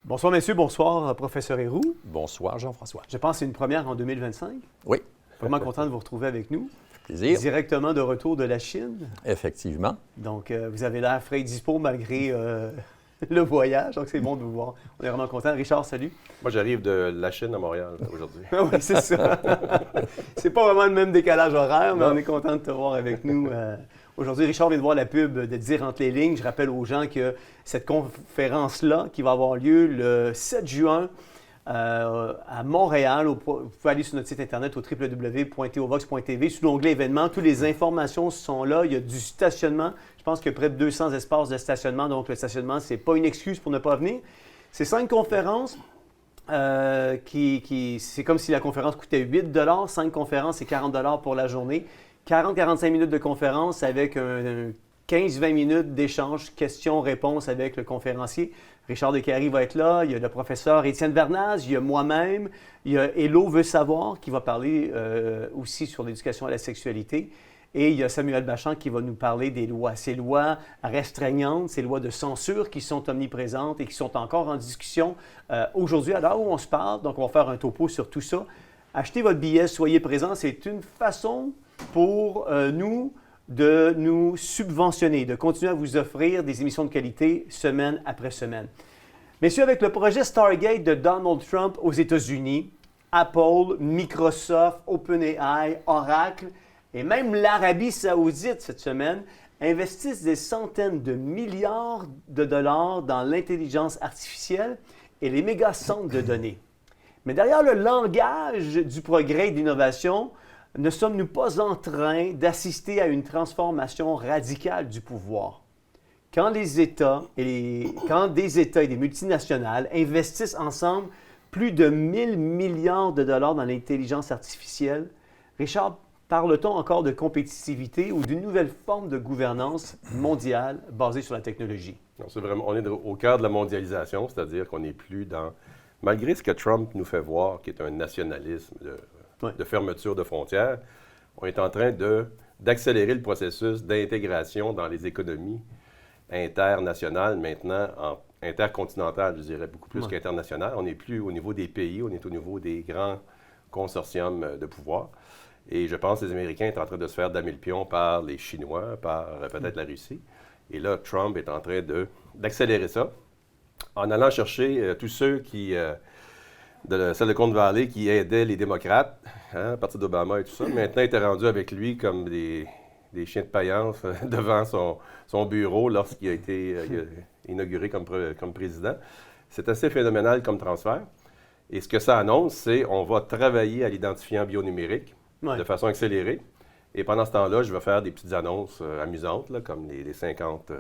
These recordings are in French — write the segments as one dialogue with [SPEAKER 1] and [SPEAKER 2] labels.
[SPEAKER 1] Bonsoir, messieurs. Bonsoir, professeur Héroux.
[SPEAKER 2] Bonsoir, Jean-François.
[SPEAKER 1] Je pense que c'est une première en 2025.
[SPEAKER 2] Oui.
[SPEAKER 1] Vraiment content de vous retrouver avec nous.
[SPEAKER 2] Plaisir.
[SPEAKER 1] Directement de retour de la Chine.
[SPEAKER 2] Effectivement.
[SPEAKER 1] Donc, vous avez l'air frais et dispo malgré le voyage. Donc, c'est bon de vous voir. On est vraiment content. Richard, salut.
[SPEAKER 3] Moi, j'arrive de la Chine à Montréal aujourd'hui.
[SPEAKER 1] Oui, c'est ça. C'est pas vraiment le même décalage horaire, mais on est content de te voir avec nous. Aujourd'hui, Richard vient de voir la pub de Dire entre les lignes. Je rappelle aux gens que cette conférence-là, qui va avoir lieu le 7 juin à Montréal, vous pouvez aller sur notre site internet au www.tovox.tv. Sous l'onglet événements, toutes les informations sont là. Il y a du stationnement. Je pense qu'il y a près de 200 espaces de stationnement. Donc, le stationnement, ce n'est pas une excuse pour ne pas venir. C'est 5 conférences. C'est comme si la conférence coûtait 8 $. 5 conférences, c'est 40 $ pour la journée. 40-45 minutes de conférence avec un 15-20 minutes d'échange, questions-réponses avec le conférencier. Richard Descaries va être là, il y a le professeur Étienne Vernaz, il y a moi-même, il y a Hello veut savoir qui va parler aussi sur l'éducation à la sexualité. Et il y a Samuel Bachand qui va nous parler des lois, ces lois restreignantes, ces lois de censure qui sont omniprésentes et qui sont encore en discussion aujourd'hui à l'heure où on se parle. Donc, on va faire un topo sur tout ça. Achetez votre billet, soyez présents. C'est une façon pour nous de nous subventionner, de continuer à vous offrir des émissions de qualité semaine après semaine. Messieurs, avec le projet Stargate de Donald Trump aux États-Unis, Apple, Microsoft, OpenAI, Oracle et même l'Arabie saoudite cette semaine investissent des centaines de milliards de dollars dans l'intelligence artificielle et les méga centres de données. Mais derrière le langage du progrès et de l'innovation, ne sommes-nous pas en train d'assister à une transformation radicale du pouvoir? Quand des États et des multinationales investissent ensemble plus de 1000 milliards de dollars dans l'intelligence artificielle, Richard, parle-t-on encore de compétitivité ou d'une nouvelle forme de gouvernance mondiale basée sur la technologie?
[SPEAKER 3] Non, c'est vraiment, on est au cœur de la mondialisation, c'est-à-dire qu'on n'est plus dans... Malgré ce que Trump nous fait voir, qui est un nationalisme de fermeture de frontières, on est en train d'accélérer le processus d'intégration dans les économies internationales, maintenant intercontinentales, je dirais, beaucoup plus qu'internationales. On n'est plus au niveau des pays, on est au niveau des grands consortiums de pouvoir. Et je pense que les Américains sont en train de se faire damer le pion par les Chinois, par peut-être la Russie. Et là, Trump est en train d'accélérer ça en allant chercher tous ceux qui... de Silicon Valley qui aidaient les démocrates, à partir d'Obama et tout ça. Maintenant, il était rendu avec lui comme des chiens de paillance devant son bureau lorsqu'il a été inauguré comme président. C'est assez phénoménal comme transfert. Et ce que ça annonce, c'est qu'on va travailler à l'identifiant bionumérique de façon accélérée. Et pendant ce temps-là, je vais faire des petites annonces amusantes, là, comme les 50...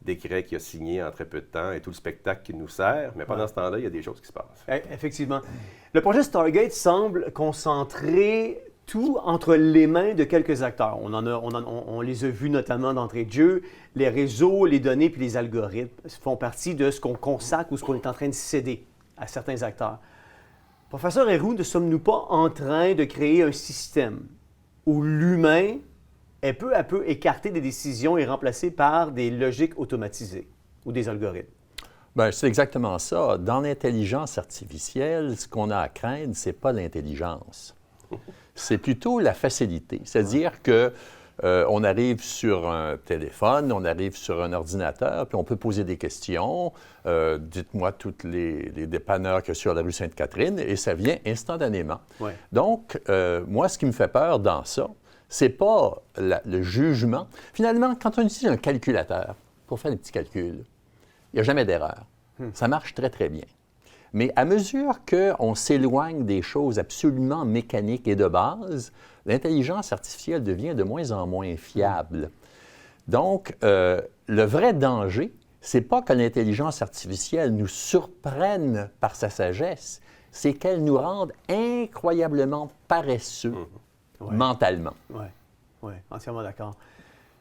[SPEAKER 3] décret qu'il a signé en très peu de temps et tout le spectacle qui nous sert. Mais pendant ce temps-là, il y a des choses qui se passent.
[SPEAKER 1] Effectivement. Le projet Stargate semble concentrer tout entre les mains de quelques acteurs. On les a vus notamment d'entrée de jeu. Les réseaux, les données puis les algorithmes font partie de ce qu'on consacre ou ce qu'on est en train de céder à certains acteurs. Professeur Héroux, ne sommes-nous pas en train de créer un système où l'humain est peu à peu écarté des décisions et remplacé par des logiques automatisées ou des algorithmes?
[SPEAKER 2] Bien, c'est exactement ça. Dans l'intelligence artificielle, ce qu'on a à craindre, ce n'est pas l'intelligence. C'est plutôt la facilité. C'est-à-dire que on arrive sur un téléphone, on arrive sur un ordinateur, puis on peut poser des questions. Dites-moi tous les dépanneurs qu'il y a sur la rue Sainte-Catherine, et ça vient instantanément. Ouais. Donc, moi, ce qui me fait peur dans ça, c'est pas le jugement. Finalement, quand on utilise un calculateur pour faire des petits calculs, il n'y a jamais d'erreur. Ça marche très, très bien. Mais à mesure qu'on s'éloigne des choses absolument mécaniques et de base, l'intelligence artificielle devient de moins en moins fiable. Donc, le vrai danger, c'est pas que l'intelligence artificielle nous surprenne par sa sagesse, c'est qu'elle nous rende incroyablement paresseux. Mentalement.
[SPEAKER 1] Oui, entièrement d'accord.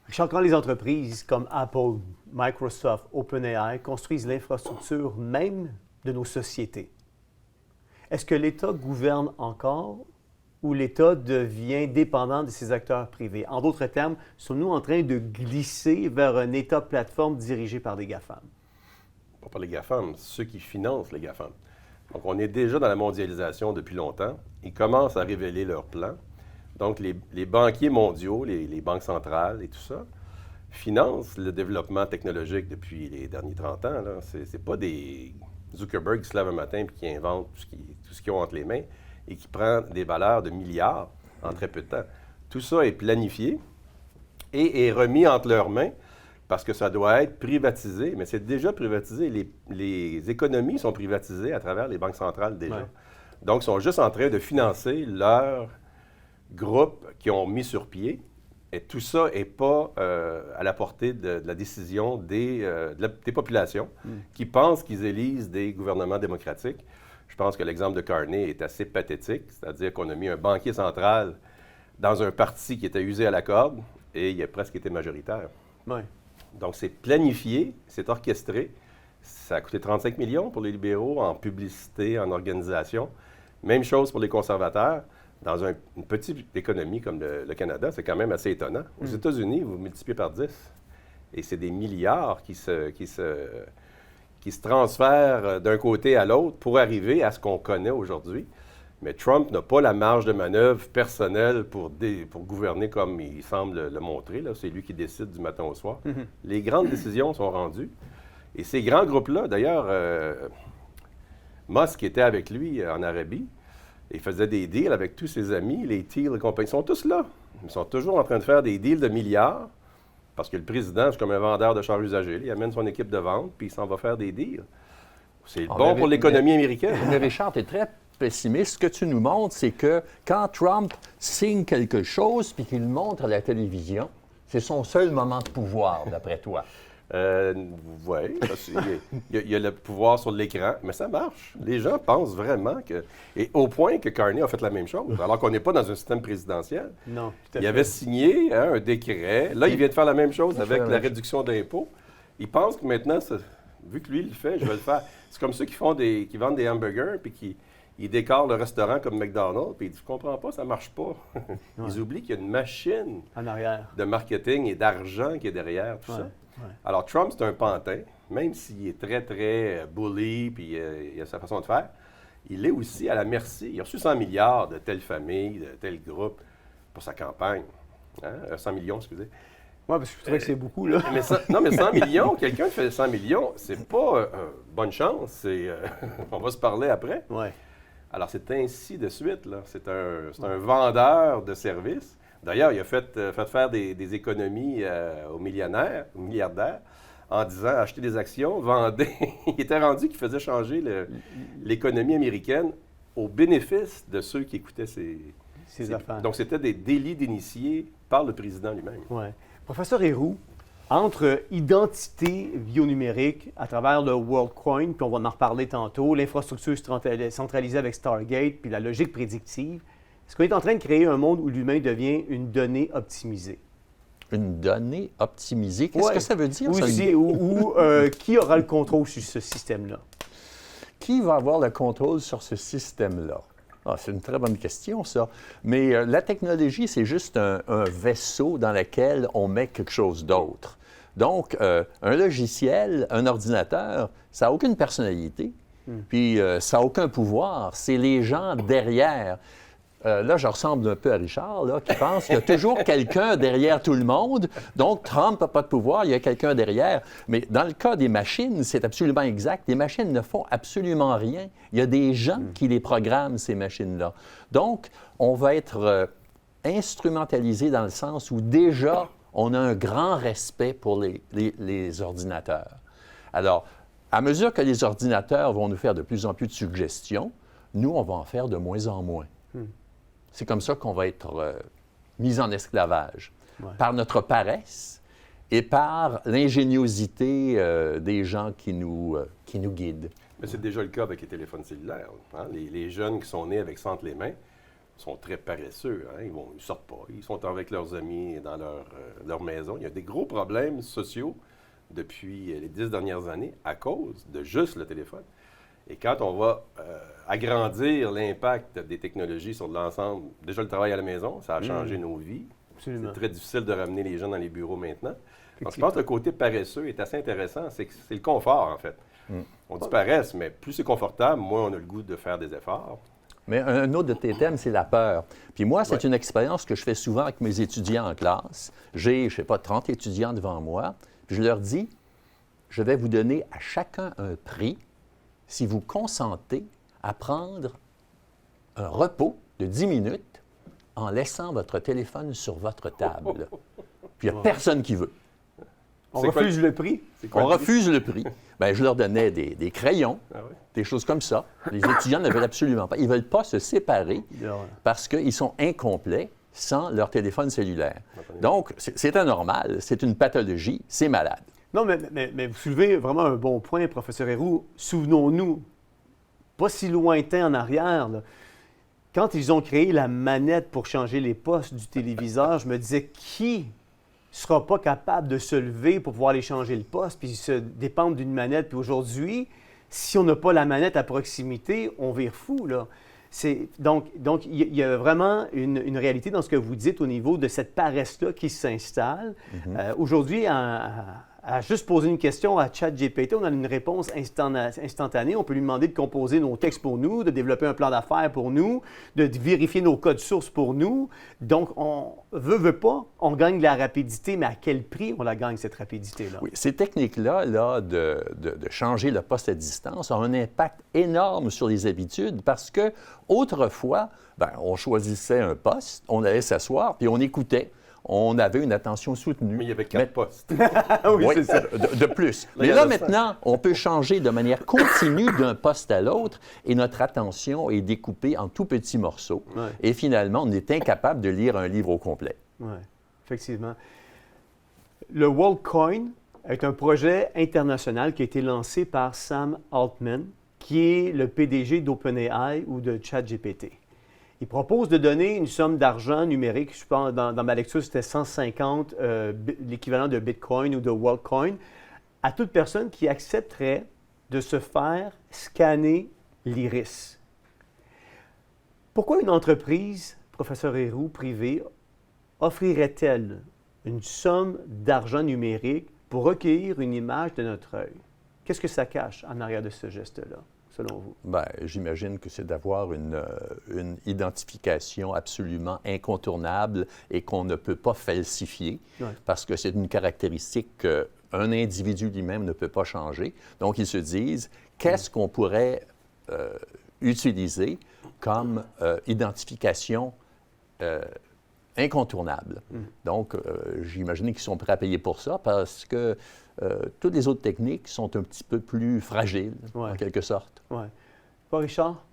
[SPEAKER 1] Richard, quand les entreprises comme Apple, Microsoft, OpenAI construisent l'infrastructure même de nos sociétés, est-ce que l'État gouverne encore ou l'État devient dépendant de ces acteurs privés? En d'autres termes, sommes-nous en train de glisser vers un État plateforme dirigé par des GAFAM?
[SPEAKER 3] pas par les GAFAM, ceux qui financent les GAFAM. Donc, on est déjà dans la mondialisation depuis longtemps. Ils commencent à révéler leurs plans. Donc, les banquiers mondiaux, les banques centrales et tout ça, financent le développement technologique depuis les derniers 30 ans. Ce n'est pas des Zuckerberg qui se lèvent un matin et qui inventent tout ce qu'ils ont entre les mains et qui prennent des valeurs de milliards en très peu de temps. Tout ça est planifié et est remis entre leurs mains parce que ça doit être privatisé, mais c'est déjà privatisé. Les économies sont privatisées à travers les banques centrales déjà. Ouais. Donc, ils sont juste en train de financer leur groupe qu'ils ont mis sur pied. Et tout ça n'est pas à la portée de la décision des populations qui pensent qu'ils élisent des gouvernements démocratiques. Je pense que l'exemple de Carney est assez pathétique, c'est-à-dire qu'on a mis un banquier central dans un parti qui était usé à la corde et il a presque été majoritaire.
[SPEAKER 1] Ouais.
[SPEAKER 3] Donc, c'est planifié, c'est orchestré. Ça a coûté 35 millions pour les libéraux en publicité, en organisation. Même chose pour les conservateurs. Dans une petite économie comme le Canada, c'est quand même assez étonnant. Aux États-Unis, vous multipliez par 10. Et c'est des milliards qui se transfèrent d'un côté à l'autre pour arriver à ce qu'on connaît aujourd'hui. Mais Trump n'a pas la marge de manœuvre personnelle pour gouverner comme il semble le montrer. Là. C'est lui qui décide du matin au soir. Les grandes décisions sont rendues. Et ces grands groupes-là, d'ailleurs, Musk était avec lui en Arabie. Il faisait des deals avec tous ses amis, les Thiel et compagnie. Ils sont tous là. Ils sont toujours en train de faire des deals de milliards parce que le président, c'est comme un vendeur de chars usagés. Il amène son équipe de vente puis il s'en va faire des deals. C'est bon pour l'économie américaine.
[SPEAKER 2] Mais Richard, tu es très pessimiste. Ce que tu nous montres, c'est que quand Trump signe quelque chose puis qu'il le montre à la télévision, c'est son seul moment de pouvoir, d'après toi.
[SPEAKER 3] Oui, il y a le pouvoir sur l'écran, mais ça marche. Les gens pensent vraiment que... Et au point que Carney a fait la même chose, alors qu'on n'est pas dans un système présidentiel.
[SPEAKER 1] Non,
[SPEAKER 3] tout à fait. Il avait signé un décret. Là, il vient de faire la même chose avec la réduction d'impôts. Il pense que maintenant, vu que lui, il le fait, je vais le faire. C'est comme ceux qui vendent des hamburgers puis qui décorent le restaurant comme McDonald's, puis ils disent, je comprends pas, ça marche pas. Ils oublient qu'il y a une machine
[SPEAKER 1] en arrière
[SPEAKER 3] de marketing et d'argent qui est derrière tout ça. Ouais. Alors, Trump, c'est un pantin, même s'il est très, très bully, puis il a sa façon de faire, il est aussi à la merci. Il a reçu 100 milliards de telle famille, de tel groupe pour sa campagne. 100 millions, excusez.
[SPEAKER 1] Oui, parce que je trouvais que c'est beaucoup, là.
[SPEAKER 3] Mais 100 millions, quelqu'un qui fait 100 millions, c'est pas bonne chance. On va se parler après.
[SPEAKER 1] Ouais.
[SPEAKER 3] Alors, c'est ainsi de suite, là. C'est un vendeur de services. D'ailleurs, il a fait faire des économies aux millionnaires, aux milliardaires, en disant achetez des actions, vendez. Il était rendu qu'il faisait changer l'économie américaine au bénéfice de ceux qui écoutaient ses affaires. Donc, c'était des délits d'initiés par le président lui-même.
[SPEAKER 1] Oui. Professeur Héroux, entre identité bionumérique à travers le WorldCoin, puis on va en reparler tantôt, l'infrastructure centralisée avec Stargate, puis la logique prédictive, est-ce qu'on est en train de créer un monde où l'humain devient une donnée optimisée?
[SPEAKER 2] Une donnée optimisée? Qu'est-ce que ça veut dire?
[SPEAKER 1] Qui aura le contrôle sur ce système-là?
[SPEAKER 2] Qui va avoir le contrôle sur ce système-là? Ah, c'est une très bonne question, ça. Mais la technologie, c'est juste un vaisseau dans lequel on met quelque chose d'autre. Donc, un logiciel, un ordinateur, ça n'a aucune personnalité, puis ça n'a aucun pouvoir. C'est les gens derrière. Là, je ressemble un peu à Richard, là, qui pense qu'il y a toujours quelqu'un derrière tout le monde. Donc, Trump n'a pas de pouvoir, il y a quelqu'un derrière. Mais dans le cas des machines, c'est absolument exact. Les machines ne font absolument rien. Il y a des gens qui les programment, ces machines-là. Donc, on va être instrumentalisé dans le sens où déjà, on a un grand respect pour les ordinateurs. Alors, à mesure que les ordinateurs vont nous faire de plus en plus de suggestions, nous, on va en faire de moins en moins. C'est comme ça qu'on va être mis en esclavage, par notre paresse et par l'ingéniosité des gens qui nous guident.
[SPEAKER 3] Mais c'est déjà le cas avec les téléphones cellulaires. Hein? Les jeunes qui sont nés avec ça entre les mains sont très paresseux. Hein? Ils ne sortent pas. Ils sont avec leurs amis dans leur maison. Il y a des gros problèmes sociaux depuis les 10 dernières années à cause de juste le téléphone. Et quand on va agrandir l'impact des technologies sur l'ensemble, déjà le travail à la maison, ça a changé nos vies.
[SPEAKER 1] Absolument.
[SPEAKER 3] C'est très difficile de ramener les gens dans les bureaux maintenant. Donc, je pense que le côté paresseux est assez intéressant. C'est le confort, en fait. On dit paresse, mais plus c'est confortable, moins on a le goût de faire des efforts.
[SPEAKER 2] Mais un autre de tes thèmes, c'est la peur. Puis moi, c'est une expérience que je fais souvent avec mes étudiants en classe. J'ai, je ne sais pas, 30 étudiants devant moi. Puis je leur dis, je vais vous donner à chacun un prix si vous consentez à prendre un repos de 10 minutes en laissant votre téléphone sur votre table. Puis il n'y a personne qui veut.
[SPEAKER 1] On refuse le prix?
[SPEAKER 2] On refuse le prix. Bien, je leur donnais des crayons, des choses comme ça. Les étudiants ne veulent absolument pas. Ils ne veulent pas se séparer parce qu'ils sont incomplets sans leur téléphone cellulaire. Donc, c'est anormal, c'est une pathologie, c'est malade.
[SPEAKER 1] Non, mais vous soulevez vraiment un bon point, professeur Héroux. Souvenons-nous, pas si lointain en arrière, là, quand ils ont créé la manette pour changer les postes du téléviseur, je me disais, qui ne sera pas capable de se lever pour pouvoir aller changer le poste, puis se dépendre d'une manette? Puis aujourd'hui, si on n'a pas la manette à proximité, on vire fou, là. Donc, il y a vraiment une réalité dans ce que vous dites au niveau de cette paresse-là qui s'installe. Aujourd'hui, à juste poser une question à ChatGPT, on a une réponse instantanée. On peut lui demander de composer nos textes pour nous, de développer un plan d'affaires pour nous, de vérifier nos codes sources pour nous. Donc, on veut pas, on gagne de la rapidité, mais à quel prix on la gagne, cette rapidité-là?
[SPEAKER 2] Oui, ces techniques-là de changer le poste à distance ont un impact énorme sur les habitudes parce que autrefois, on choisissait un poste, on allait s'asseoir, puis on écoutait. On avait une attention soutenue.
[SPEAKER 3] Mais il y avait 4 postes.
[SPEAKER 1] Oui, c'est ça.
[SPEAKER 2] De plus. Mais là, maintenant, on peut changer de manière continue d'un poste à l'autre et notre attention est découpée en tout petits morceaux. Ouais. Et finalement, on est incapable de lire un livre au complet.
[SPEAKER 1] Oui, effectivement. Le WorldCoin est un projet international qui a été lancé par Sam Altman, qui est le PDG d'OpenAI ou de ChatGPT. Il propose de donner une somme d'argent numérique, je pense, dans ma lecture, c'était 150, l'équivalent de Bitcoin ou de WorldCoin, à toute personne qui accepterait de se faire scanner l'iris. Pourquoi une entreprise, professeur Héroux, privée, offrirait-elle une somme d'argent numérique pour recueillir une image de notre œil? Qu'est-ce que ça cache en arrière de ce geste-là, selon vous?
[SPEAKER 2] Bien, j'imagine que c'est d'avoir une identification absolument incontournable et qu'on ne peut pas falsifier parce que c'est une caractéristique qu'un individu lui-même ne peut pas changer. Donc, ils se disent, qu'est-ce qu'on pourrait utiliser comme identification incontournable? Donc, j'imagine qu'ils sont prêts à payer pour ça parce que toutes les autres techniques sont un petit peu plus fragiles, en quelque sorte.
[SPEAKER 1] Oui. Pas Richard?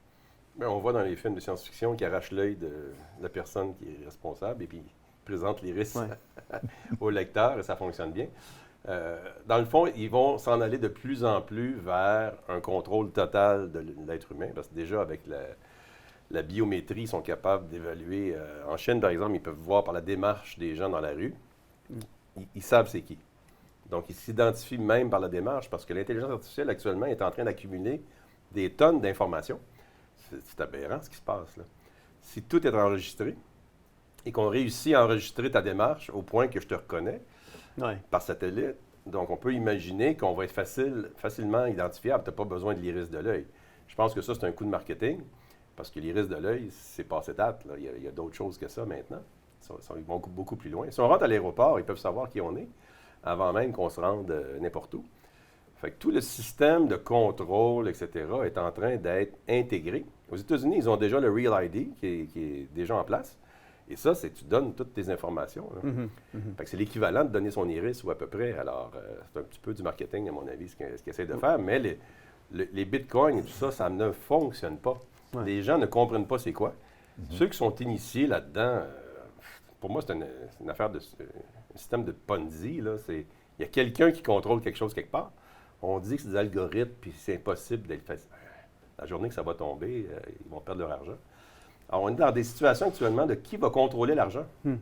[SPEAKER 3] Bien, on voit dans les films de science-fiction qu'ils arrachent l'œil de la personne qui est responsable et puis ils présentent l'iris au lecteur et ça fonctionne bien. Dans le fond, ils vont s'en aller de plus en plus vers un contrôle total de l'être humain parce que déjà, avec la biométrie, ils sont capables d'évaluer. En Chine, par exemple, ils peuvent voir par la démarche des gens dans la rue. Ils savent c'est qui. Donc, ils s'identifient même par la démarche parce que l'intelligence artificielle, actuellement, est en train d'accumuler des tonnes d'informations. C'est aberrant ce qui se passe, là. Si tout est enregistré et qu'on réussit à enregistrer ta démarche au point que je te reconnais par satellite, donc on peut imaginer qu'on va être facilement identifiable. Tu n'as pas besoin de l'iris de l'œil. Je pense que ça, c'est un coup de marketing parce que l'iris de l'œil, c'est passé date. Là. Il y a d'autres choses que ça maintenant. Ils vont beaucoup plus loin. Si on rentre à l'aéroport, ils peuvent savoir qui on est avant même qu'on se rende n'importe où. Fait que tout le système de contrôle, etc., est en train d'être intégré. Aux États-Unis, ils ont déjà le Real ID qui est déjà en place. Et ça, c'est tu donnes toutes tes informations. Fait que c'est l'équivalent de donner son iris ou à peu près. Alors, c'est un petit peu du marketing, à mon avis, ce qu'ils essaient de faire. Mais les bitcoins et tout ça, ça ne fonctionne pas. Les gens ne comprennent pas c'est quoi. Ceux qui sont initiés là-dedans, pour moi, c'est une affaire de un système de Ponzi. Il y a quelqu'un qui contrôle quelque chose quelque part. On dit que c'est des algorithmes, puis c'est impossible d'être facile. La journée que ça va tomber, ils vont perdre leur argent. Alors, on est dans des situations actuellement de qui va contrôler l'argent. Mais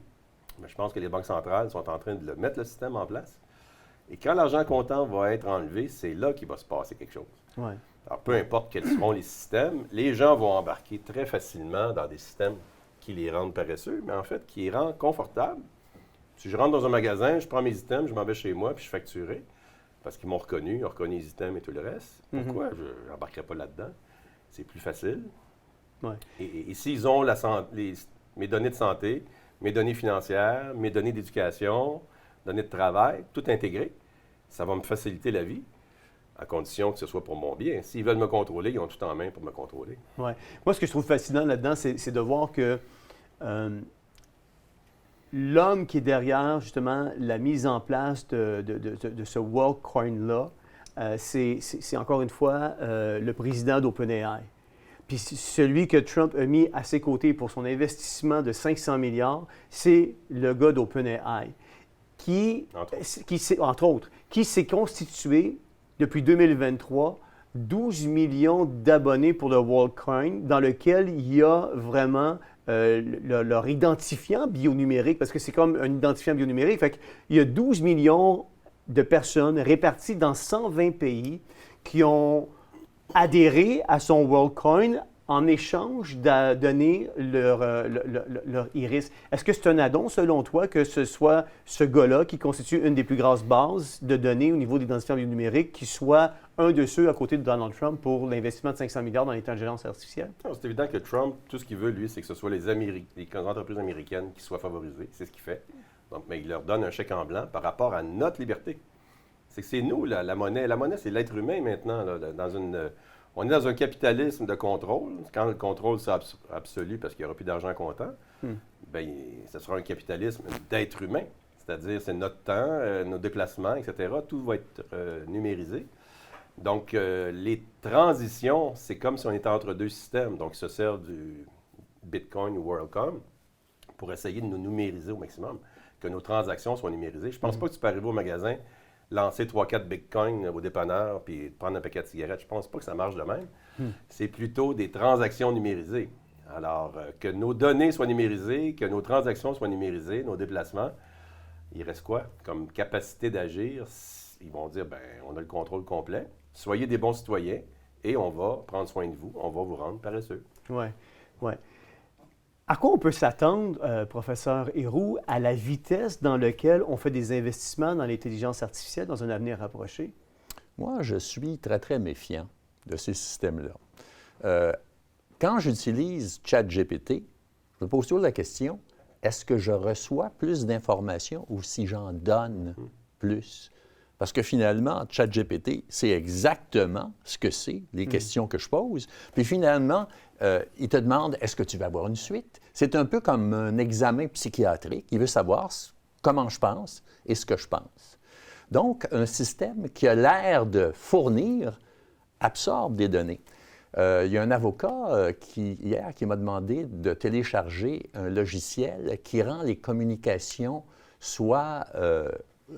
[SPEAKER 3] je pense que les banques centrales sont en train de mettre le système en place. Et quand l'argent comptant va être enlevé, c'est là qu'il va se passer quelque chose. Alors, peu importe quels seront les systèmes, les gens vont embarquer très facilement dans des systèmes qui les rendent paresseux, mais en fait, qui les rendent confortables. Si je rentre dans un magasin, je prends mes items, je m'en vais chez moi, puis je suis facturé. parce qu'ils m'ont reconnu, ils ont reconnu les items et tout le reste. Pourquoi je n'embarquerai pas là-dedans? C'est plus facile.
[SPEAKER 1] Ouais.
[SPEAKER 3] Et s'ils ont mes données de santé, mes données financières, mes données d'éducation, données de travail, tout intégré, ça va me faciliter la vie, à condition que ce soit pour mon bien. S'ils veulent me contrôler, ils ont tout en main pour me contrôler.
[SPEAKER 1] Ouais. Moi, ce que je trouve fascinant là-dedans, c'est de voir que l'homme qui est derrière, justement, la mise en place de ce WorldCoin-là, c'est encore une fois le président d'OpenAI. Puis celui que Trump a mis à ses côtés pour son investissement de 500 milliards, c'est le gars d'OpenAI, entre autres, qui s'est constitué depuis 2023 12 millions d'abonnés pour le WorldCoin, dans lequel il y a vraiment leur identifiant bionumérique, parce que c'est comme un identifiant bionumérique. Fait qu'il y a 12 millions de personnes réparties dans 120 pays qui ont adhérer à son WorldCoin en échange de donner leur iris. Est-ce que c'est un addon, selon toi, que ce soit ce gars-là qui constitue une des plus grosses bases de données au niveau d'identifiant numérique, qui soit un de ceux à côté de Donald Trump pour l'investissement de 500 milliards dans l'intelligence artificielle?
[SPEAKER 3] C'est évident que Trump, tout ce qu'il veut, lui, c'est que ce soit les entreprises américaines qui soient favorisées. C'est ce qu'il fait. Donc, mais il leur donne un chèque en blanc par rapport à notre liberté. C'est nous, la monnaie. La monnaie, c'est l'être humain maintenant. Là, on est dans un capitalisme de contrôle. Quand le contrôle sera absolu parce qu'il n'y aura plus d'argent comptant, bien, ce sera un capitalisme d'être humain. C'est-à-dire, c'est notre temps, nos déplacements, etc. Tout va être numérisé. Donc, les transitions, c'est comme si on était entre deux systèmes. Donc, ils se servent du Bitcoin ou WorldCoin pour essayer de nous numériser au maximum, que nos transactions soient numérisées. Je ne pense pas que tu peux arriver au magasin, lancer 3-4 bitcoins au dépanneur puis prendre un paquet de cigarettes. Je ne pense pas que ça marche de même. C'est plutôt des transactions numérisées. Alors, que nos données soient numérisées, que nos transactions soient numérisées, nos déplacements, il reste quoi? Comme capacité d'agir, ils vont dire, bien, on a le contrôle complet. Soyez des bons citoyens et on va prendre soin de vous. On va vous rendre paresseux.
[SPEAKER 1] Oui, oui. À quoi on peut s'attendre, professeur Héroux, à la vitesse dans laquelle on fait des investissements dans l'intelligence artificielle dans un avenir rapproché?
[SPEAKER 2] Moi, je suis très, très méfiant de ces systèmes-là. Quand j'utilise ChatGPT, je me pose toujours la question, est-ce que je reçois plus d'informations ou si j'en donne plus? Parce que finalement, ChatGPT, c'est exactement ce que c'est, les questions que je pose. Puis finalement, il te demande, est-ce que tu vas avoir une suite? C'est un peu comme un examen psychiatrique. Il veut savoir comment je pense et ce que je pense. Donc, un système qui a l'air de fournir absorbe des données. Il y a un avocat hier qui m'a demandé de télécharger un logiciel qui rend les communications soit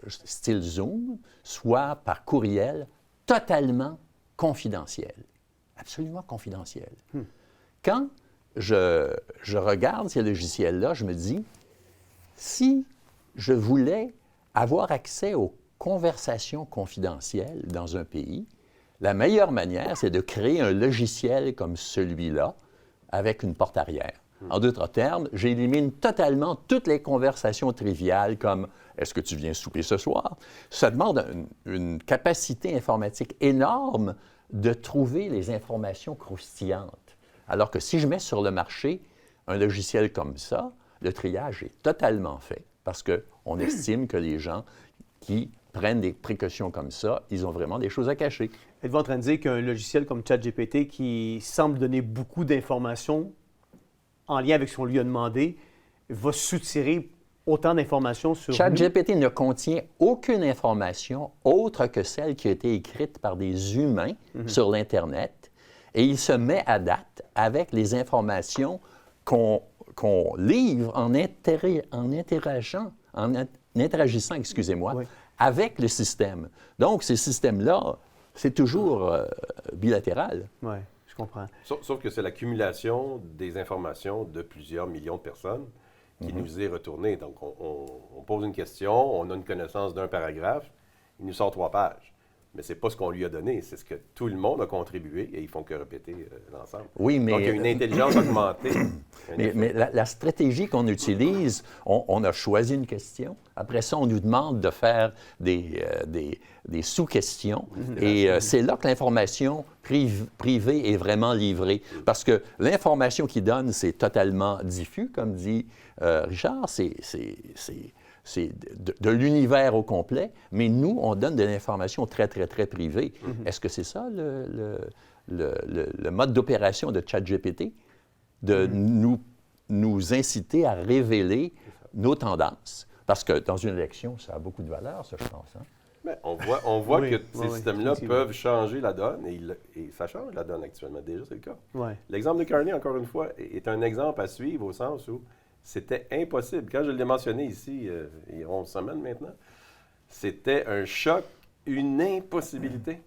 [SPEAKER 2] style Zoom, soit par courriel, totalement confidentiel. Absolument confidentiel. Quand je regarde ces logiciels-là, je me dis, si je voulais avoir accès aux conversations confidentielles dans un pays, la meilleure manière, c'est de créer un logiciel comme celui-là avec une porte arrière. En d'autres termes, j'élimine totalement toutes les conversations triviales comme « Est-ce que tu viens souper ce soir? » Ça demande une capacité informatique énorme de trouver les informations croustillantes. Alors que si je mets sur le marché un logiciel comme ça, le triage est totalement fait parce qu'on estime que les gens qui prennent des précautions comme ça, ils ont vraiment des choses à cacher.
[SPEAKER 1] Êtes-vous en train de dire qu'un logiciel comme ChatGPT qui semble donner beaucoup d'informations en lien avec ce qu'on lui a demandé va soutirer autant d'informations sur
[SPEAKER 2] ChatGPT ne contient aucune information autre que celle qui a été écrite par des humains sur l'Internet et il se met à date avec les informations qu'on livre en interagissant, excusez-moi, avec le système. Donc, ces systèmes-là, c'est toujours bilatéral.
[SPEAKER 1] Oui, je comprends.
[SPEAKER 3] Sauf que c'est l'accumulation des informations de plusieurs millions de personnes qui nous est retournée. Donc, on pose une question, on a une connaissance d'un paragraphe, il nous sort 3 pages. Mais ce n'est pas ce qu'on lui a donné, c'est ce que tout le monde a contribué et ils font que répéter l'ensemble.
[SPEAKER 2] Oui, mais...
[SPEAKER 3] Donc, il y a une intelligence augmentée.
[SPEAKER 2] Mais la stratégie qu'on utilise, on a choisi une question. Après ça, on nous demande de faire des sous-questions. Et c'est là que l'information privée est vraiment livrée. Parce que l'information qu'il donne, c'est totalement diffus, comme dit Richard. C'est de l'univers au complet, mais nous, on donne de l'information très, très, très privée. Est-ce que c'est ça le mode d'opération de ChatGPT? De nous inciter à révéler nos tendances? Parce que dans une élection, ça a beaucoup de valeur, ça, je pense. Hein?
[SPEAKER 3] Bien, on voit que ces systèmes-là peuvent changer la donne, et ça change la donne actuellement. Déjà, c'est le cas.
[SPEAKER 1] Ouais.
[SPEAKER 3] L'exemple de Carney, encore une fois, est un exemple à suivre au sens où c'était impossible. Quand je l'ai mentionné ici, il y a 11 semaines maintenant, c'était un choc, une impossibilité.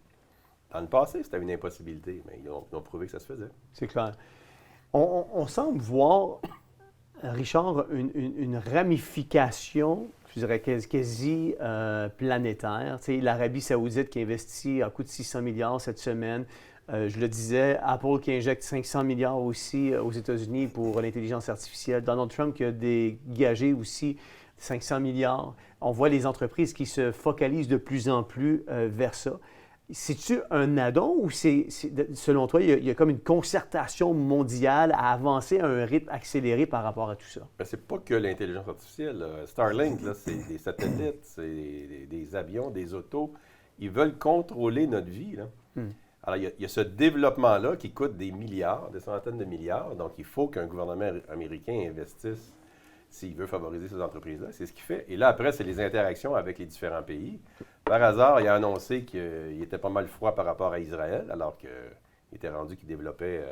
[SPEAKER 3] Dans le passé, c'était une impossibilité, mais ils ont prouvé que ça se faisait.
[SPEAKER 1] C'est clair. On semble voir, Richard, une ramification, je dirais quasi planétaire. Tu sais, l'Arabie saoudite qui investit à coût de 600 milliards cette semaine. Je le disais, Apple qui injecte 500 milliards aussi aux États-Unis pour l'intelligence artificielle. Donald Trump qui a dégagé aussi 500 milliards. On voit les entreprises qui se focalisent de plus en plus vers ça. C'est-tu un addon ou selon toi, il y a comme une concertation mondiale à avancer à un rythme accéléré par rapport à tout ça?
[SPEAKER 3] Mais c'est pas que l'intelligence artificielle. Starlink, là, c'est des satellites, c'est des avions, des autos. Ils veulent contrôler notre vie, là. Alors, il y a ce développement-là qui coûte des milliards, des centaines de milliards. Donc, il faut qu'un gouvernement américain investisse s'il veut favoriser ces entreprises-là. C'est ce qu'il fait. Et là, après, c'est les interactions avec les différents pays. Par hasard, il a annoncé qu'il était pas mal froid par rapport à Israël, alors qu'il était rendu qu'il développait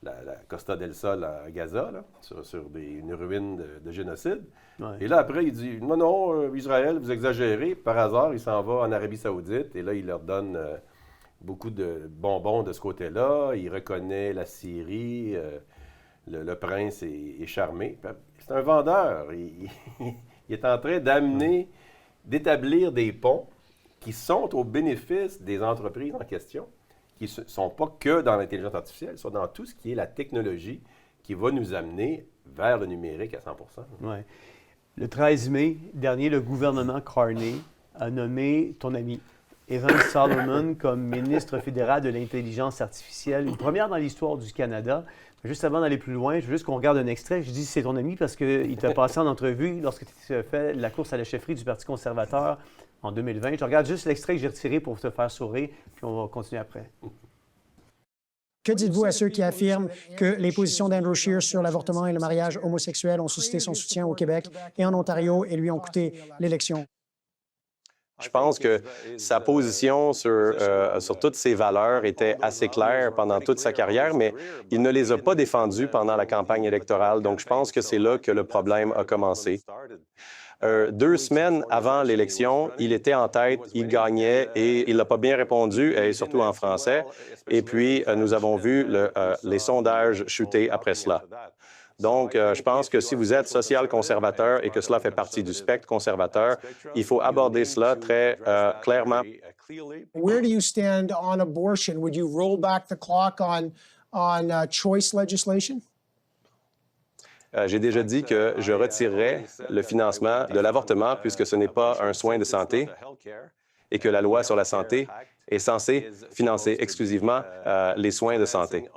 [SPEAKER 3] la Costa del Sol à Gaza, là, sur une ruine de génocide. Ouais. Et là, après, il dit « Non, Israël, vous exagérez. » Par hasard, il s'en va en Arabie saoudite et là, il leur donne... beaucoup de bonbons de ce côté-là. Il reconnaît la Syrie. Le prince est charmé. C'est un vendeur. Il est en train d'établir des ponts qui sont au bénéfice des entreprises en question, qui ne sont pas que dans l'intelligence artificielle, sont dans tout ce qui est la technologie qui va nous amener vers le numérique à 100 %.
[SPEAKER 1] Ouais. Le 13 mai dernier, le gouvernement Carney a nommé ton ami Evan Solomon comme ministre fédéral de l'intelligence artificielle, une première dans l'histoire du Canada. Juste avant d'aller plus loin, je veux juste qu'on regarde un extrait. Je dis c'est ton ami parce qu'il t'a passé en entrevue lorsque tu as fait la course à la chefferie du Parti conservateur en 2020. Je regarde juste l'extrait que j'ai retiré pour te faire sourire, puis on va continuer après.
[SPEAKER 4] Que dites-vous à ceux qui affirment que les positions d'Andrew Scheer sur l'avortement et le mariage homosexuel ont suscité son soutien au Québec et en Ontario et lui ont coûté l'élection?
[SPEAKER 5] Je pense que sa position sur toutes ces valeurs était assez claire pendant toute sa carrière, mais il ne les a pas défendues pendant la campagne électorale. Donc, je pense que c'est là que le problème a commencé. 2 semaines avant l'élection, il était en tête, il gagnait et il n'a pas bien répondu, et surtout en français. Et puis, nous avons vu les sondages chuter après cela. Donc, je pense que si vous êtes social-conservateur et que cela fait partie du spectre conservateur, il faut aborder cela très clairement.
[SPEAKER 4] Where do you stand on abortion? Would you roll back the clock on choice legislation?
[SPEAKER 5] J'ai déjà dit que je retirerais le financement de l'avortement puisque ce n'est pas un soin de santé et que la loi sur la santé est censée financer exclusivement les soins de santé.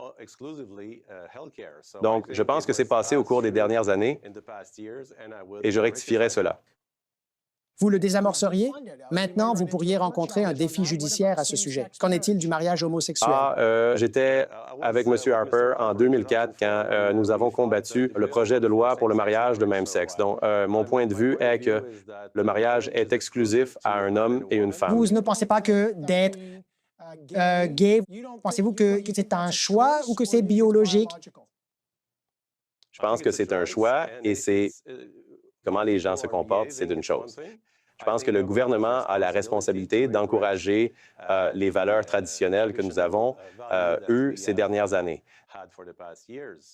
[SPEAKER 5] Donc, je pense que c'est passé au cours des dernières années et je rectifierai cela.
[SPEAKER 4] Vous le désamorceriez? Maintenant, vous pourriez rencontrer un défi judiciaire à ce sujet. Qu'en est-il du mariage homosexuel?
[SPEAKER 5] J'étais avec M. Harper en 2004 quand nous avons combattu le projet de loi pour le mariage de même sexe. Donc, mon point de vue est que le mariage est exclusif à un homme et une femme.
[SPEAKER 4] Vous ne pensez pas que d'être gay, pensez-vous que c'est un choix ou que c'est biologique?
[SPEAKER 5] Je pense que c'est un choix et c'est comment les gens se comportent, c'est une chose. Je pense que le gouvernement a la responsabilité d'encourager les valeurs traditionnelles que nous avons eues ces dernières années.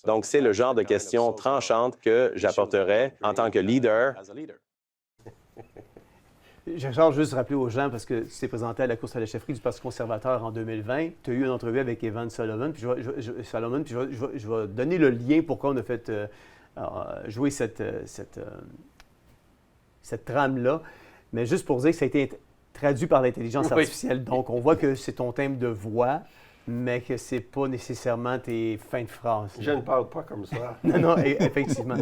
[SPEAKER 5] Donc, c'est le genre de questions tranchantes que j'apporterai en tant que leader.
[SPEAKER 1] Richard, juste rappeler aux gens, parce que tu t'es présenté à la course à la chefferie du Parti conservateur en 2020, tu as eu une entrevue avec Evan Solomon, puis je vais donner le lien pourquoi on a fait jouer cette trame-là, mais juste pour dire que ça a été traduit par l'intelligence artificielle. Donc, on voit que c'est ton thème de voix, mais que c'est pas nécessairement tes fins de phrase.
[SPEAKER 3] Je ne parle pas comme ça.
[SPEAKER 1] Non, effectivement.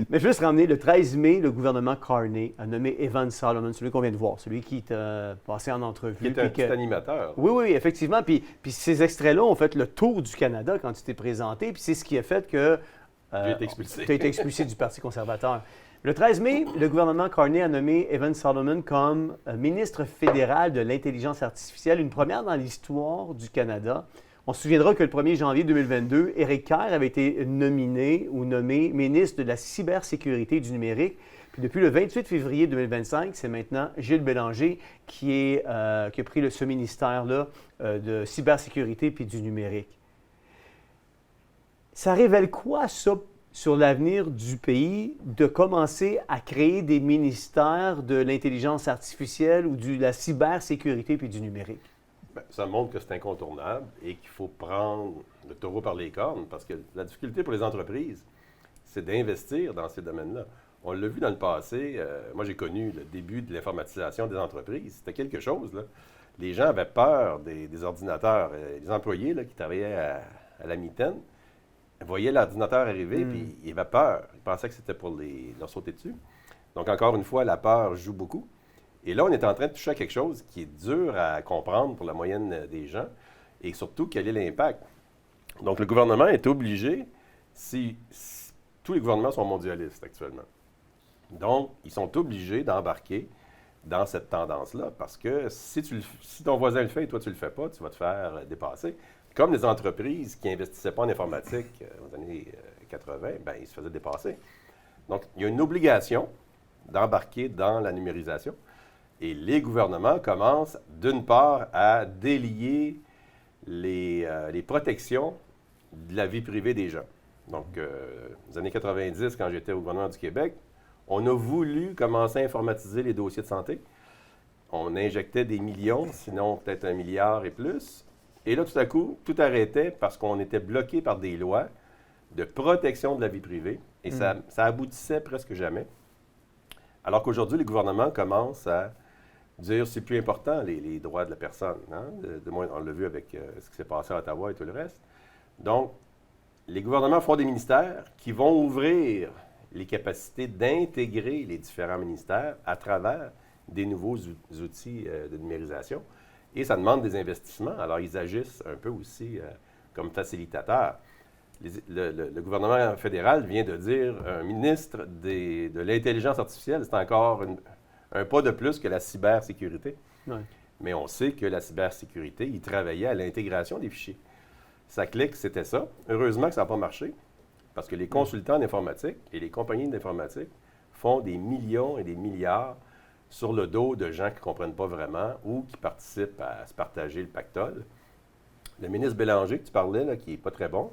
[SPEAKER 1] Mais je veux juste ramener, le 13 mai, le gouvernement Carney a nommé Evan Solomon, celui qu'on vient de voir, celui qui t'a passé en entrevue.
[SPEAKER 3] Qui est un petit animateur.
[SPEAKER 1] Oui, effectivement. Puis ces extraits-là ont fait le tour du Canada quand tu t'es présenté, puis c'est ce qui a fait que
[SPEAKER 3] tu as
[SPEAKER 1] été expulsé du Parti conservateur. Le 13 mai, le gouvernement Carney a nommé Evan Solomon comme ministre fédéral de l'intelligence artificielle, une première dans l'histoire du Canada. On se souviendra que le 1er janvier 2022, Éric Kerr avait été nommé ministre de la cybersécurité et du numérique. Puis depuis le 28 février 2025, c'est maintenant Gilles Bélanger qui a pris ce ministère-là de cybersécurité et du numérique. Ça révèle quoi, ça, sur l'avenir du pays, de commencer à créer des ministères de l'intelligence artificielle ou de la cybersécurité et du numérique?
[SPEAKER 3] Bien, ça montre que c'est incontournable et qu'il faut prendre le taureau par les cornes, parce que la difficulté pour les entreprises, c'est d'investir dans ces domaines-là. On l'a vu dans le passé. Moi, j'ai connu le début de l'informatisation des entreprises. C'était quelque chose, là. Les gens avaient peur des ordinateurs. Les employés là, qui travaillaient à la mitaine voyaient l'ordinateur arriver, puis ils avaient peur. Ils pensaient que c'était pour leur sauter dessus. Donc, encore une fois, la peur joue beaucoup. Et là, on est en train de toucher à quelque chose qui est dur à comprendre pour la moyenne des gens, et surtout, quel est l'impact. Donc, le gouvernement est obligé, tous les gouvernements sont mondialistes actuellement. Donc, ils sont obligés d'embarquer dans cette tendance-là, parce que si ton voisin le fait et toi, tu ne le fais pas, tu vas te faire dépasser. Comme les entreprises qui n'investissaient pas en informatique aux années 80, bien, ils se faisaient dépasser. Donc, il y a une obligation d'embarquer dans la numérisation. Et les gouvernements commencent, d'une part, à délier les protections de la vie privée des gens. Donc, les années 90, quand j'étais au gouvernement du Québec, on a voulu commencer à informatiser les dossiers de santé. On injectait des millions, sinon peut-être 1 milliard et plus. Et là, tout à coup, tout arrêtait parce qu'on était bloqué par des lois de protection de la vie privée. Et ça aboutissait presque jamais. Alors qu'aujourd'hui, les gouvernements commencent à dire c'est plus important, les droits de la personne. Hein? De moins, on l'a vu avec ce qui s'est passé à Ottawa et tout le reste. Donc, les gouvernements font des ministères qui vont ouvrir les capacités d'intégrer les différents ministères à travers des nouveaux outils de numérisation. Et ça demande des investissements. Alors, ils agissent un peu aussi comme facilitateurs. Le gouvernement fédéral vient de dire un ministre de l'intelligence artificielle, c'est encore un pas de plus que la cybersécurité.
[SPEAKER 1] Ouais.
[SPEAKER 3] Mais on sait que la cybersécurité, il travaillait à l'intégration des fichiers. Sa clique, c'était ça. Heureusement que ça n'a pas marché, parce que les consultants d'informatique et les compagnies d'informatique font des millions et des milliards sur le dos de gens qui ne comprennent pas vraiment ou qui participent à se partager le pactole. Le ministre Bélanger que tu parlais, là, qui n'est pas très bon,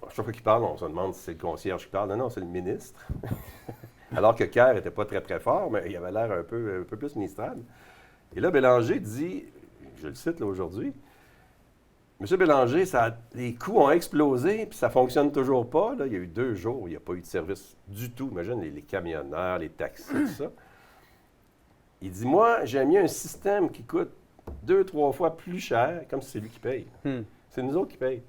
[SPEAKER 3] chaque fois qu'il parle, on se demande si c'est le concierge qui parle. Non, c'est le ministre. Alors que Kerr n'était pas très, très fort, mais il avait l'air un peu plus ministrable. Et là, Bélanger dit, je le cite là aujourd'hui, M. Bélanger, les coûts ont explosé, puis ça ne fonctionne toujours pas. Là. Il y a eu 2 jours, il n'y a pas eu de service du tout. Imagine les camionneurs, les taxis, tout ça. Il dit, moi, j'ai mis un système qui coûte 2-3 fois plus cher, comme si c'est lui qui paye. C'est nous autres qui payent.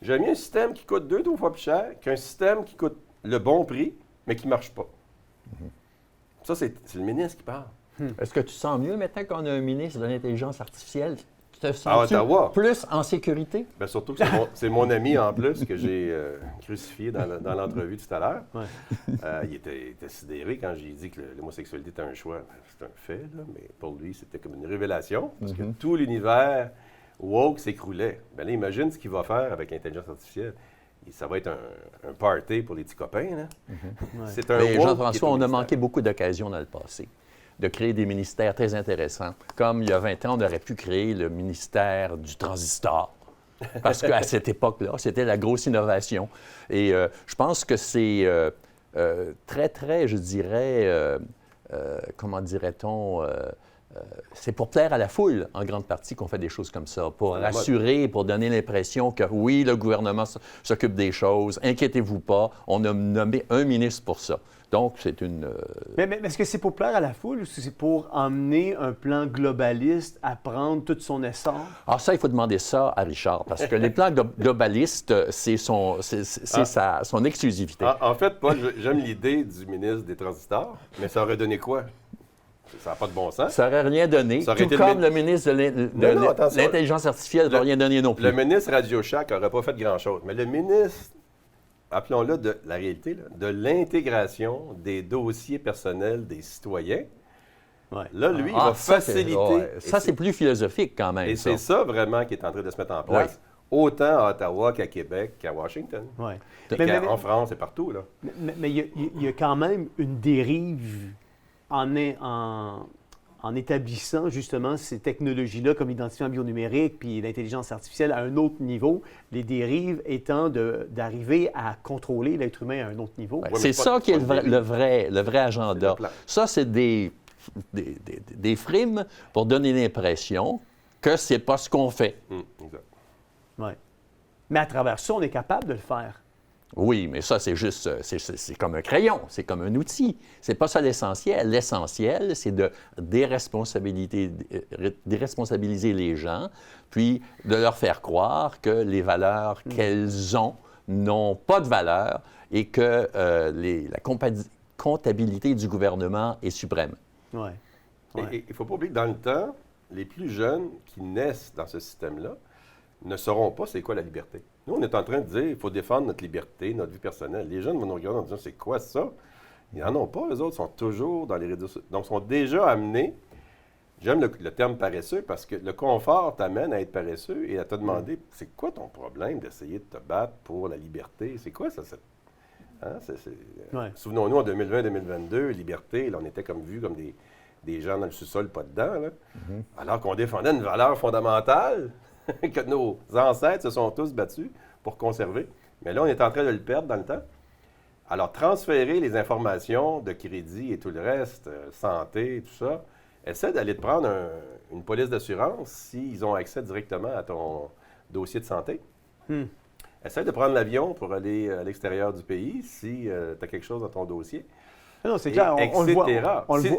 [SPEAKER 3] J'ai mis un système qui coûte 2-3 fois plus cher qu'un système qui coûte le bon prix, mais qui ne marche pas. Ça, c'est le ministre qui parle.
[SPEAKER 2] Est-ce que tu sens mieux maintenant qu'on a un ministre de l'intelligence artificielle? Te sens-tu plus en sécurité?
[SPEAKER 3] Bien, surtout que c'est mon ami en plus que j'ai crucifié dans l'entrevue tout à l'heure. Ouais. Il était sidéré quand j'ai dit que l'homosexualité était un choix. C'est un fait, là, mais pour lui, c'était comme une révélation. Parce que tout l'univers woke s'écroulait. Bien là, imagine ce qu'il va faire avec l'intelligence artificielle. Et ça va être un party pour les petits copains. Là.
[SPEAKER 2] Ouais.
[SPEAKER 3] C'est un
[SPEAKER 2] woke. Jean-François, on a manqué beaucoup d'occasions dans le passé de créer des ministères très intéressants. Comme il y a 20 ans, on aurait pu créer le ministère du transistor. Parce qu'à cette époque-là, c'était la grosse innovation. Et je pense que c'est très, très, je dirais, comment dirait-on, c'est pour plaire à la foule, en grande partie, qu'on fait des choses comme ça, pour rassurer, pour donner l'impression que oui, le gouvernement s'occupe des choses, inquiétez-vous pas, on a nommé un ministre pour ça. Donc, c'est une...
[SPEAKER 1] Mais est-ce que c'est pour plaire à la foule ou c'est pour emmener un plan globaliste à prendre toute son essor?
[SPEAKER 2] Ah, ça, il faut demander ça à Richard, parce que les plans globalistes, c'est son exclusivité.
[SPEAKER 3] En fait, Paul, j'aime l'idée du ministre des Transistors, mais ça aurait donné quoi? Ça n'a pas de bon sens.
[SPEAKER 2] Ça n'aurait rien donné, tout comme le ministre de l'Intelligence artificielle ne va rien donner non plus.
[SPEAKER 3] Le ministre Radio Shack n'aurait pas fait grand-chose, mais le ministre, appelons-le de la réalité, là, de l'intégration des dossiers personnels des citoyens, là, lui, il va faciliter.
[SPEAKER 2] Ça, c'est plus philosophique quand même.
[SPEAKER 3] Et c'est ça vraiment qui est en train de se mettre en place, autant à Ottawa qu'à Québec qu'à Washington. En France et partout. Là.
[SPEAKER 1] Mais il y a quand même une dérive en établissant justement ces technologies-là comme l'identifiant bionumérique puis l'intelligence artificielle à un autre niveau, les dérives étant d'arriver à contrôler l'être humain à un autre niveau.
[SPEAKER 2] C'est ça qui est le vrai agenda. Ça, c'est des frimes pour donner l'impression que c'est pas ce qu'on fait.
[SPEAKER 3] Exact.
[SPEAKER 1] Ouais. Mais à travers ça, on est capable de le faire.
[SPEAKER 2] Oui, mais ça, c'est juste, c'est comme un crayon, c'est comme un outil. C'est pas ça l'essentiel. L'essentiel, c'est de déresponsabiliser les gens, puis de leur faire croire que les valeurs qu'elles ont n'ont pas de valeur et que la comptabilité du gouvernement est suprême.
[SPEAKER 1] Oui.
[SPEAKER 3] Et il ne faut pas oublier que dans le temps, les plus jeunes qui naissent dans ce système-là ne sauront pas c'est quoi la liberté. Nous, on est en train de dire qu'il faut défendre notre liberté, notre vie personnelle. Les jeunes vont nous regarder en disant c'est quoi ça? Ils n'en ont pas, eux autres sont toujours dans les réseaux sociaux. Donc, ils sont déjà amenés. J'aime le terme paresseux parce que le confort t'amène à être paresseux et à te demander c'est quoi ton problème d'essayer de te battre pour la liberté? C'est quoi ça? Souvenons-nous, en 2020-2022, liberté, là, on était comme vus comme des gens dans le sous-sol, pas dedans. Là. Alors qu'on défendait une valeur fondamentale que nos ancêtres se sont tous battus pour conserver. Mais là, on est en train de le perdre dans le temps. Alors, transférer les informations de crédit et tout le reste, santé, tout ça, essaie d'aller te prendre une police d'assurance s'ils ont accès directement à ton dossier de santé. Essaie de prendre l'avion pour aller à l'extérieur du pays si tu as quelque chose dans ton dossier.
[SPEAKER 1] Non, c'est clair, on le voit.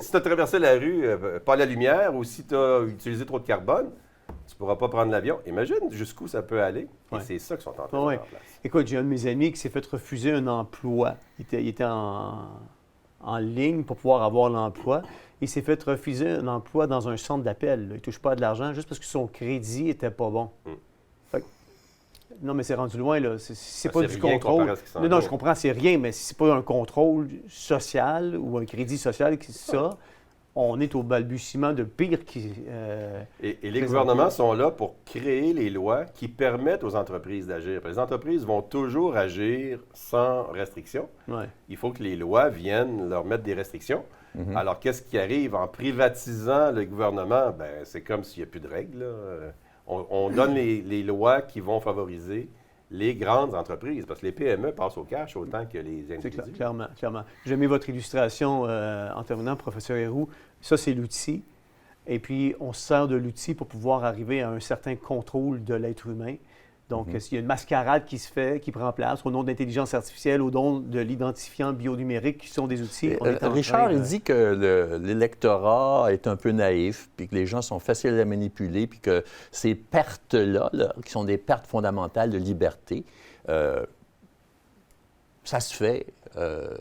[SPEAKER 3] Si tu as traversé la rue, pas la lumière, ou si tu as utilisé trop de carbone, tu ne pourras pas prendre l'avion. Imagine jusqu'où ça peut aller. Et c'est ça qu'ils sont en train de mettre en place.
[SPEAKER 1] Écoute, j'ai un de mes amis qui s'est fait refuser un emploi. Il était en ligne pour pouvoir avoir l'emploi. Il s'est fait refuser un emploi dans un centre d'appel. Il ne touche pas de l'argent juste parce que son crédit n'était pas bon. Non, mais c'est rendu loin, là. C'est pas du contrôle. Non, je comprends, c'est rien, mais si c'est pas un contrôle social ou un crédit social, on est au balbutiement de pire qui...
[SPEAKER 3] Et les gouvernements sont là pour créer les lois qui permettent aux entreprises d'agir. Les entreprises vont toujours agir sans restriction. Il faut que les lois viennent leur mettre des restrictions. Alors, qu'est-ce qui arrive en privatisant le gouvernement? Bien, c'est comme s'il n'y a plus de règles, là. On donne les lois qui vont favoriser les grandes entreprises, parce que les PME passent au cash autant que les individus.
[SPEAKER 1] C'est clairement. J'ai aimé votre illustration en terminant, professeur Héroux. Ça, c'est l'outil. Et puis, on se sert de l'outil pour pouvoir arriver à un certain contrôle de l'être humain. Donc, s'il y a une mascarade qui se fait, qui prend place au nom de l'intelligence artificielle, au nom de l'identifiant bionumérique, qui sont des outils.
[SPEAKER 2] Richard, il dit que l'électorat est un peu naïf, puis que les gens sont faciles à manipuler, puis que ces pertes-là, qui sont des pertes fondamentales de liberté, ça se fait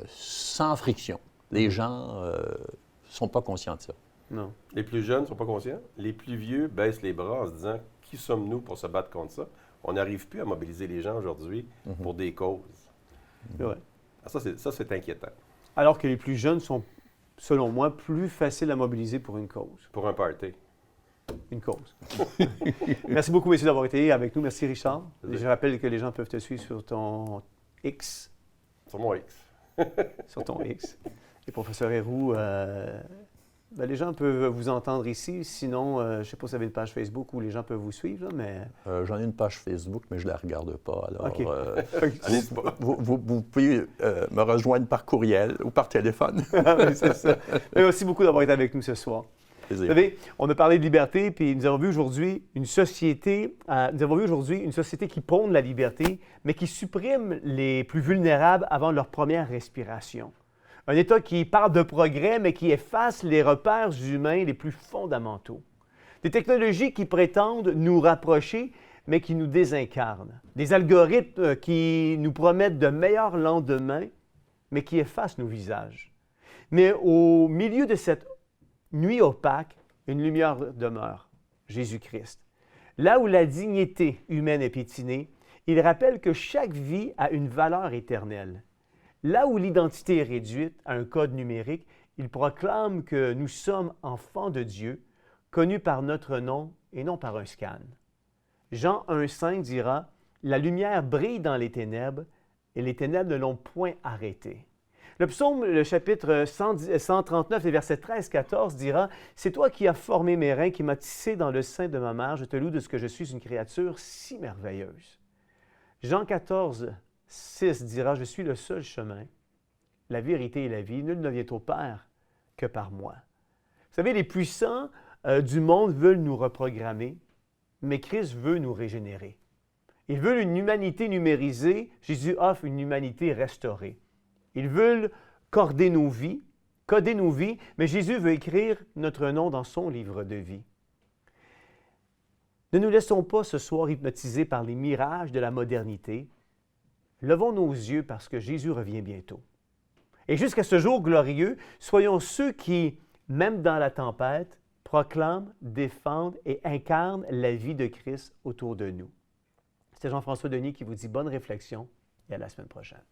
[SPEAKER 2] sans friction. Les gens ne sont pas conscients de ça.
[SPEAKER 1] Non.
[SPEAKER 3] Les plus jeunes ne sont pas conscients. Les plus vieux baissent les bras en se disant « Qui sommes-nous pour se battre contre ça? » On n'arrive plus à mobiliser les gens aujourd'hui pour des causes. Ça, c'est inquiétant.
[SPEAKER 1] Alors que les plus jeunes sont, selon moi, plus faciles à mobiliser pour une cause.
[SPEAKER 3] Pour un party.
[SPEAKER 1] Une cause. Merci beaucoup, messieurs, d'avoir été avec nous. Merci, Richard. Je rappelle que les gens peuvent te suivre sur ton X.
[SPEAKER 3] Sur mon X.
[SPEAKER 1] Sur ton X. Et professeur Héroux, Ben, les gens peuvent vous entendre ici. Sinon, je ne sais pas si vous avez une page Facebook où les gens peuvent vous suivre, là, mais...
[SPEAKER 2] J'en ai une page Facebook, mais je ne la regarde pas. Alors,
[SPEAKER 1] OK.
[SPEAKER 2] vous pouvez me rejoindre par courriel ou par téléphone.
[SPEAKER 1] Oui, c'est ça. Merci beaucoup d'avoir été avec nous ce soir.
[SPEAKER 2] Plaisir.
[SPEAKER 1] Vous savez, on a parlé de liberté, puis nous avons vu aujourd'hui une société qui prône la liberté, mais qui supprime les plus vulnérables avant leur première respiration. Un État qui parle de progrès, mais qui efface les repères humains les plus fondamentaux. Des technologies qui prétendent nous rapprocher, mais qui nous désincarnent. Des algorithmes qui nous promettent de meilleurs lendemains, mais qui effacent nos visages. Mais au milieu de cette nuit opaque, une lumière demeure, Jésus-Christ. Là où la dignité humaine est piétinée, il rappelle que chaque vie a une valeur éternelle. Là où l'identité est réduite à un code numérique, il proclame que nous sommes enfants de Dieu, connus par notre nom et non par un scan. Jean 1,5 dira « La lumière brille dans les ténèbres, et les ténèbres ne l'ont point arrêtée. » Le psaume, le chapitre 139, les versets 13-14 dira « C'est toi qui as formé mes reins, qui m'as tissé dans le sein de ma mère. Je te loue de ce que je suis une créature si merveilleuse. » Jean 14, 6 dira « Je suis le seul chemin, la vérité et la vie. Nul ne vient au Père que par moi. » Vous savez, les puissants du monde veulent nous reprogrammer, mais Christ veut nous régénérer. Ils veulent une humanité numérisée. Jésus offre une humanité restaurée. Ils veulent coder nos vies, mais Jésus veut écrire notre nom dans son livre de vie. Ne nous laissons pas ce soir hypnotiser par les mirages de la modernité. Levons nos yeux parce que Jésus revient bientôt. Et jusqu'à ce jour glorieux, soyons ceux qui, même dans la tempête, proclament, défendent et incarnent la vie de Christ autour de nous. C'est Jean-François Denis qui vous dit bonne réflexion et à la semaine prochaine.